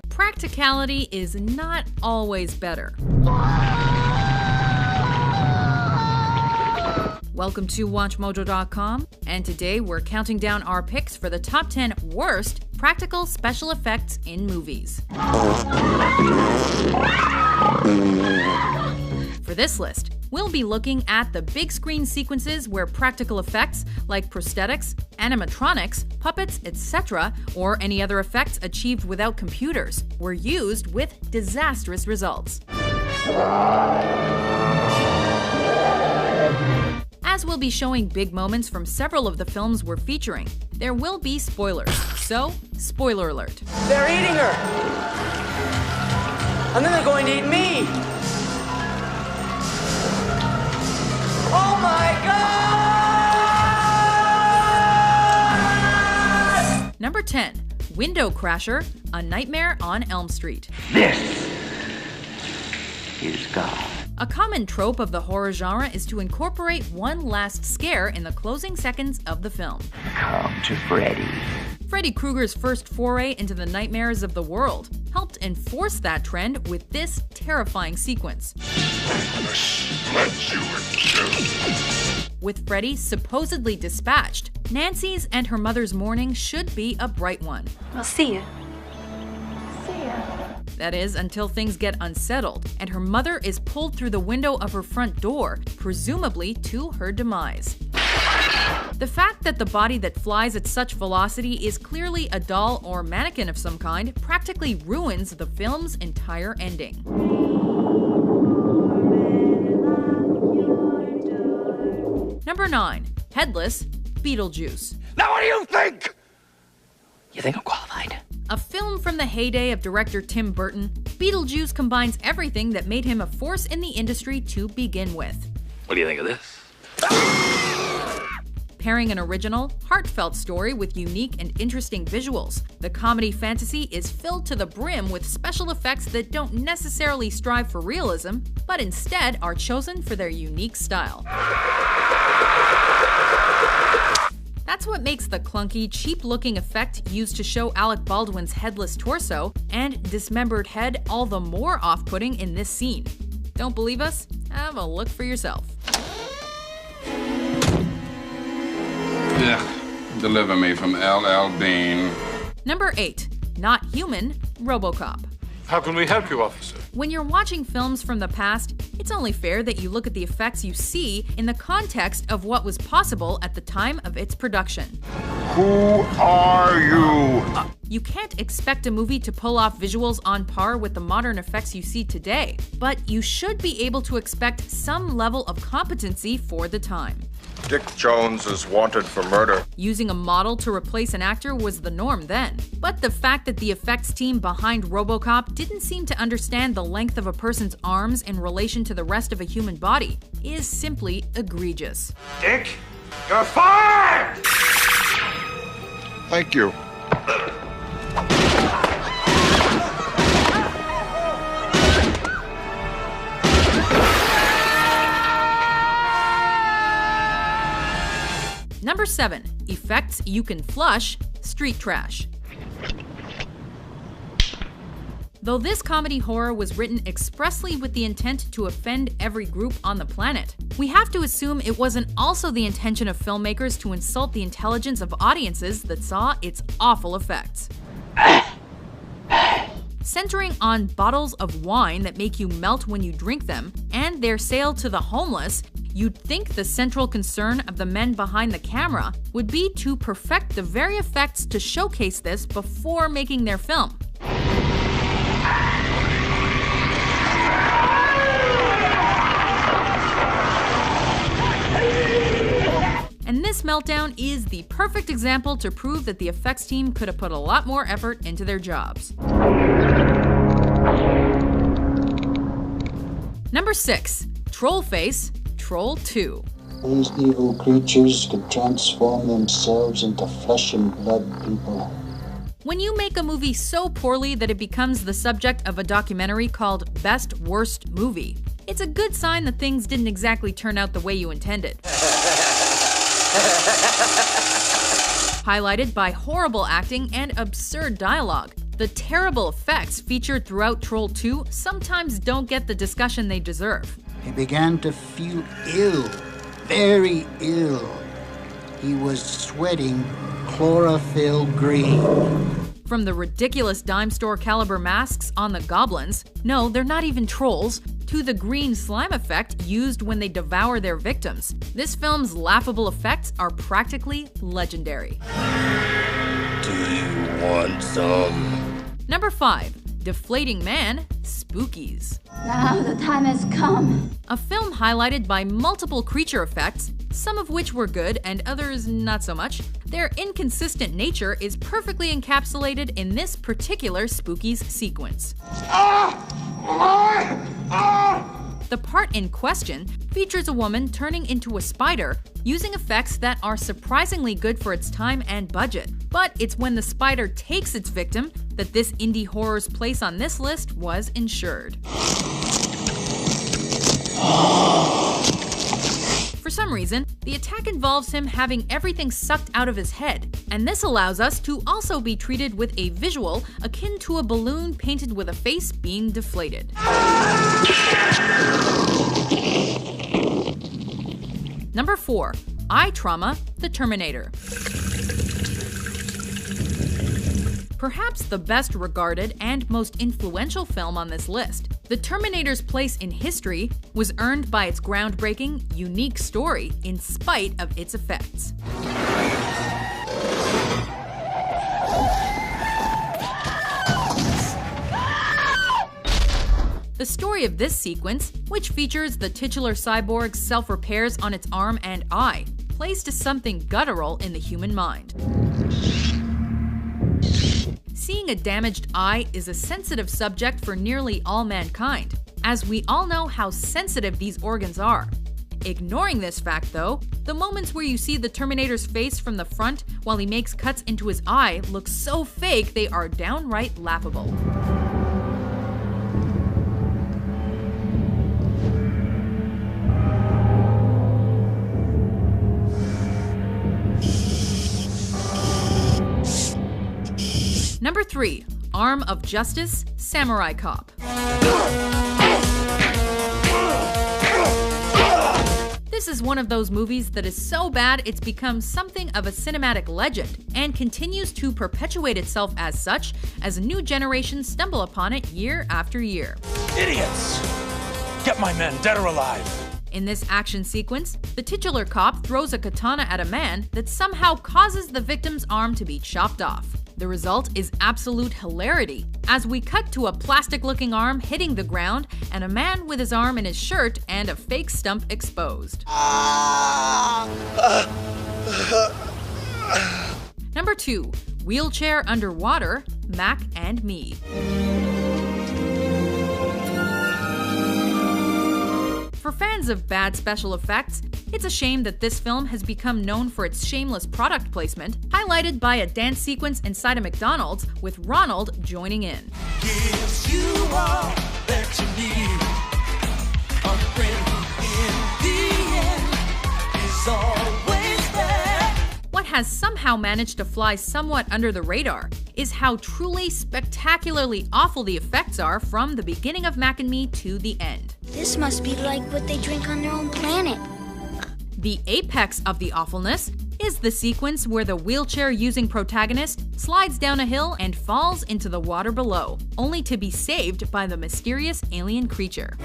Practicality is not always better. Welcome to WatchMojo.com, and today we're counting down our picks for the top 10 worst practical special effects in movies. For this list, we'll be looking at the big screen sequences where practical effects like prosthetics, animatronics, puppets, etc., or any other effects achieved without computers were used with disastrous results. As we'll be showing big moments from several of the films we're featuring, there will be spoilers, so spoiler alert. They're eating her! And then they're going to eat me! Oh my God! Number 10. Window Crasher, A Nightmare on Elm Street. This is God. A common trope of the horror genre is to incorporate one last scare in the closing seconds of the film. Come to Freddy. Freddy Krueger's first foray into the nightmares of the world helped enforce that trend with this terrifying sequence. With Freddy supposedly dispatched, Nancy's and her mother's morning should be a bright one. I'll see you. That is, until things get unsettled, and her mother is pulled through the window of her front door, presumably to her demise. The fact that the body that flies at such velocity is clearly a doll or mannequin of some kind practically ruins the film's entire ending. Number 9. Headless, Beetlejuice. Now what do you think? You think I'm qualified? A film from the heyday of director Tim Burton, Beetlejuice combines everything that made him a force in the industry to begin with. What do you think of this? Pairing an original, heartfelt story with unique and interesting visuals, the comedy fantasy is filled to the brim with special effects that don't necessarily strive for realism, but instead are chosen for their unique style. That's what makes the clunky, cheap-looking effect used to show Alec Baldwin's headless torso and dismembered head all the more off-putting in this scene. Don't believe us? Have a look for yourself. Yeah, deliver me from LL Bean. Number 8. Not Human, RoboCop. How can we help you, officer? When you're watching films from the past, it's only fair that you look at the effects you see in the context of what was possible at the time of its production. Who are you? You can't expect a movie to pull off visuals on par with the modern effects you see today, but you should be able to expect some level of competency for the time. Dick Jones is wanted for murder. Using a model to replace an actor was the norm then. But the fact that the effects team behind RoboCop didn't seem to understand the length of a person's arms in relation to the rest of a human body is simply egregious. Dick, you're fired! Thank you. Number 7. Effects you can flush, street trash. Though this comedy horror was written expressly with the intent to offend every group on the planet, we have to assume it wasn't also the intention of filmmakers to insult the intelligence of audiences that saw its awful effects. Centering on bottles of wine that make you melt when you drink them, and their sale to the homeless, you'd think the central concern of the men behind the camera would be to perfect the very effects to showcase this before making their film. And this meltdown is the perfect example to prove that the effects team could have put a lot more effort into their jobs. Number 6. Trollface, Troll 2. These evil creatures can transform themselves into flesh and blood people. When you make a movie so poorly that it becomes the subject of a documentary called Best Worst Movie, it's a good sign that things didn't exactly turn out the way you intended. Highlighted by horrible acting and absurd dialogue, the terrible effects featured throughout Troll 2 sometimes don't get the discussion they deserve. He began to feel ill, very ill. He was sweating chlorophyll green. From the ridiculous dime store caliber masks on the goblins, no, they're not even trolls, to the green slime effect used when they devour their victims, this film's laughable effects are practically legendary. Do you want some? Number 5. Deflating Man, Spookies. Now the time has come. A film highlighted by multiple creature effects, some of which were good and others not so much. Their inconsistent nature is perfectly encapsulated in this particular Spookies sequence. The part in question features a woman turning into a spider using effects that are surprisingly good for its time and budget. But it's when the spider takes its victim that this indie horror's place on this list was ensured. For some reason, the attack involves him having everything sucked out of his head, and this allows us to also be treated with a visual akin to a balloon painted with a face being deflated. Number 4. Eye Trauma, The Terminator. Perhaps the best regarded and most influential film on this list, The Terminator's place in history was earned by its groundbreaking, unique story in spite of its effects. The story of this sequence, which features the titular cyborg's self-repairs on its arm and eye, plays to something guttural in the human mind. Seeing a damaged eye is a sensitive subject for nearly all mankind, as we all know how sensitive these organs are. Ignoring this fact though, the moments where you see the Terminator's face from the front while he makes cuts into his eye look so fake they are downright laughable. Number 3. Arm of Justice, Samurai Cop. This is one of those movies that is so bad it's become something of a cinematic legend and continues to perpetuate itself as such as new generations stumble upon it year after year. Idiots! Get my men, dead or alive. In this action sequence, the titular cop throws a katana at a man that somehow causes the victim's arm to be chopped off. The result is absolute hilarity, as we cut to a plastic-looking arm hitting the ground and a man with his arm in his shirt and a fake stump exposed. Number 2. Wheelchair Underwater, Mac and Me. For fans of bad special effects, it's a shame that this film has become known for its shameless product placement, highlighted by a dance sequence inside a McDonald's with Ronald joining in. Gives you all that you need. A friend in the end is always there. What has somehow managed to fly somewhat under the radar is how truly spectacularly awful the effects are from the beginning of Mac and Me to the end. This must be like what they drink on their own planet. The apex of the awfulness is the sequence where the wheelchair-using protagonist slides down a hill and falls into the water below, only to be saved by the mysterious alien creature.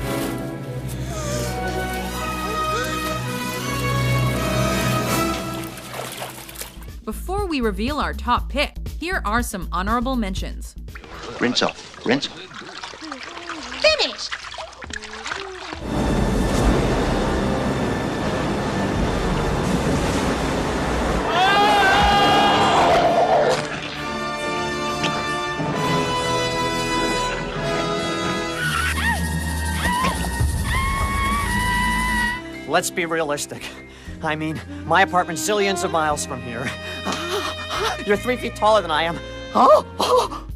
Before we reveal our top pick, here are some honorable mentions. Rinse off. Rinse. Finished! Let's be realistic. I mean, my apartment's zillions of miles from here. You're 3 feet taller than I am.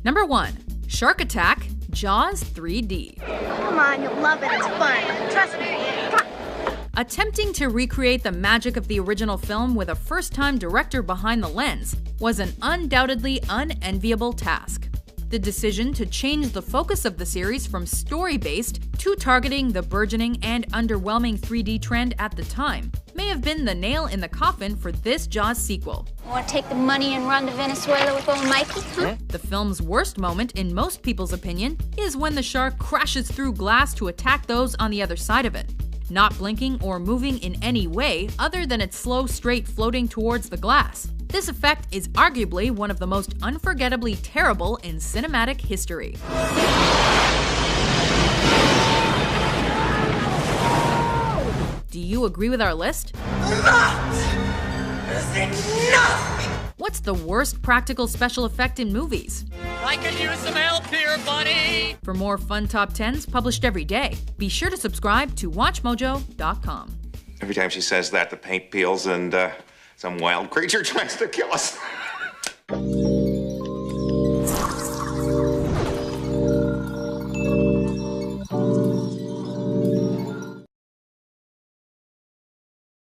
Number 1. Shark Attack, Jaws 3D. Come on, you'll love it. It's fun. Trust me. Attempting to recreate the magic of the original film with a first-time director behind the lens was an undoubtedly unenviable task. The decision to change the focus of the series from story-based to targeting the burgeoning and underwhelming 3D trend at the time may have been the nail in the coffin for this Jaws sequel. Want to take the money and run to Venezuela with old Mikey, huh? The film's worst moment, in most people's opinion, is when the shark crashes through glass to attack those on the other side of it. Not blinking or moving in any way other than its slow straight floating towards the glass. This effect is arguably one of the most unforgettably terrible in cinematic history. Do you agree with our list? What's the worst practical special effect in movies? I could use some help here, buddy. For more fun top 10s published every day, be sure to subscribe to WatchMojo.com. Every time she says that, the paint peels and some wild creature tries to kill us.